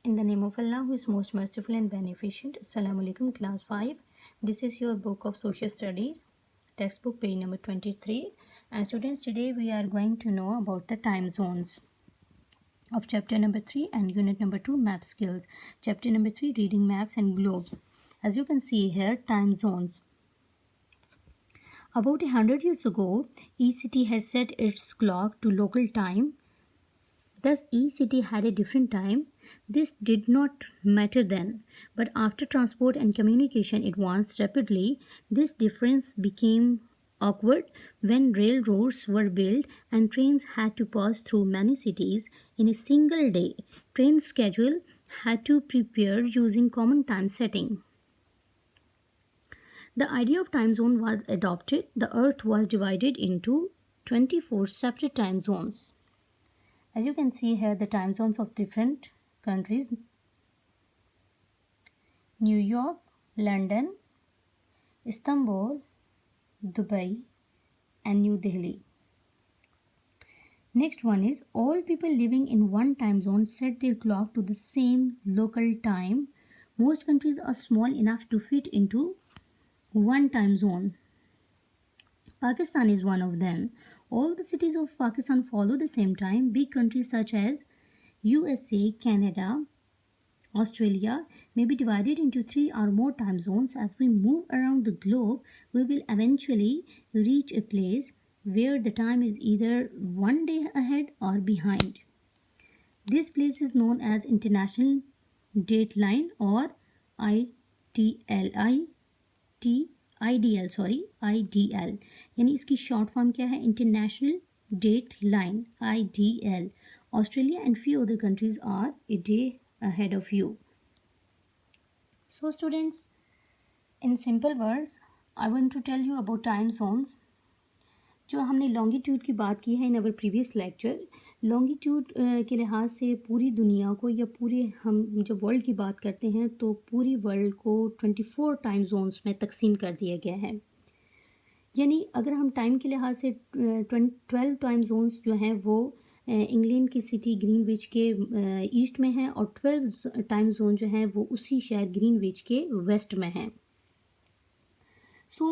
In the name of Allah, who is most merciful and beneficent. Assalamu alaikum, class 5. This is your book of social studies, textbook page number 23. And students, today we are going to know about the time zones of chapter number 3 and unit number 2, map skills. Chapter number 3, reading maps and globes. As you can see here, time zones. About 100 years ago, each city had set its clock to local time. Thus, each city had a different time. This did not matter then, but after transport and communication advanced rapidly, this difference became awkward when railroads were built and trains had to pass through many cities in a single day. Train schedule had to prepare using common time setting. The idea of time zone was adopted. The earth was divided into 24 separate time zones. As you can see here, the time zones of different countries: New York, London, Istanbul, Dubai, and New Delhi. Next one is all people living in one time zone set their clock to the same local time. Most countries are small enough to fit into one time zone. Pakistan is one of them. All the cities of Pakistan follow the same time. Big countries such as USA, Canada, Australia may be divided into 3 or more time zones. As we move around the globe, we will eventually reach a place where the time is either one day ahead or behind. This place is known as International Date Line or IDL. IDL यानी इसकी short form क्या है? International date line, IDL. Australia and few other countries are a day ahead of you. So students, in simple words, I want to tell you about time zones. जो हमने longitude की बात की है इन our previous lecture, longitude के लिहाज से पूरी दुनिया को या पूरे हम जब वर्ल्ड की बात करते हैं तो पूरी वर्ल्ड को 24 टाइम जोन्स में तकसीम कर दिया गया है. यानी अगर हम टाइम के लिहाज से 12 टाइम जोन्स जो हैं वो इंग्लैंड की सिटी ग्रीनविच के ईस्ट में हैं और 12 टाइम जोन जो हैं वो उसी शहर ग्रीनविच के वेस्ट में हैं. So,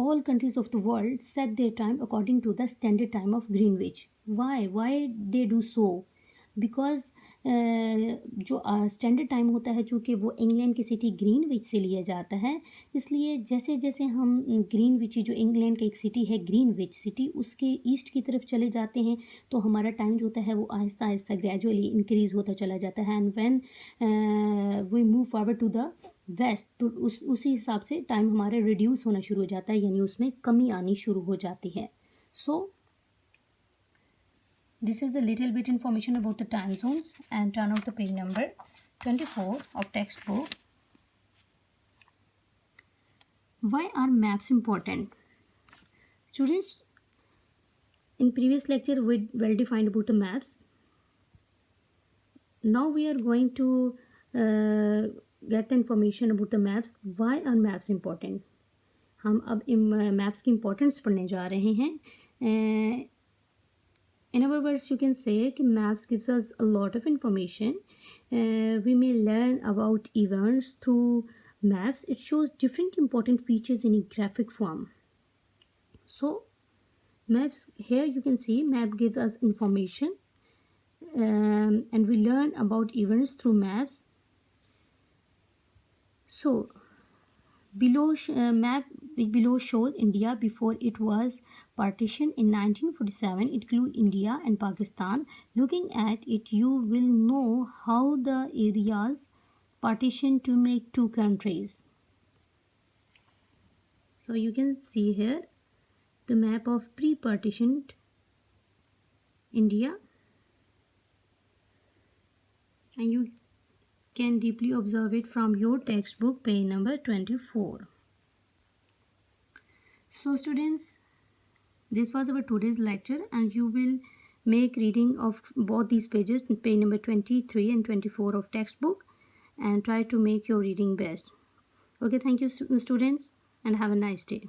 all countries of the world set their time according to the standard time of Greenwich. Why? Why they do so? Because जो स्टैंडर्ड टाइम होता है चूँकि वो इंग्लैंड की सिटी ग्रीनविच से लिया जाता है, इसलिए जैसे जैसे हम ग्रीनविच जो इंग्लैंड की एक सिटी है ग्रीनविच सिटी उसके ईस्ट की तरफ चले जाते हैं तो हमारा टाइम जो होता है वो आहिस्ता आहिस्ता ग्रेजुअली इंक्रीज़ होता चला जाता है. And when we move forward to the west तो उसी हिसाब से टाइम हमारा रिड्यूस होना शुरू हो जाता है, यानी उसमें कमी आनी शुरू हो जाती है. सो this is the little bit information about the time zones. And turn out the page number 24 of textbook. Why are maps important? Students, in previous lecture we well defined about the maps. Now we are going to get the information about the maps. Why are maps important? हम अब maps की importance पढ़ने जा रहे हैं. In other words, you can say that maps gives us a lot of information. We may learn about events through maps. It shows different important features in a graphic form. So, maps here you can see map gives us information, and we learn about events through maps. So, map below shows India before it was partitioned in 1947. It includes India and Pakistan. Looking at it, you will know how the areas partitioned to make two countries. So you can see here the map of pre-partitioned India, and you can deeply observe it from your textbook page number 24. So students, this was our today's lecture, and you will make reading of both these pages, page number 23 and 24 of textbook, and try to make your reading best. Okay, thank you students, and have a nice day.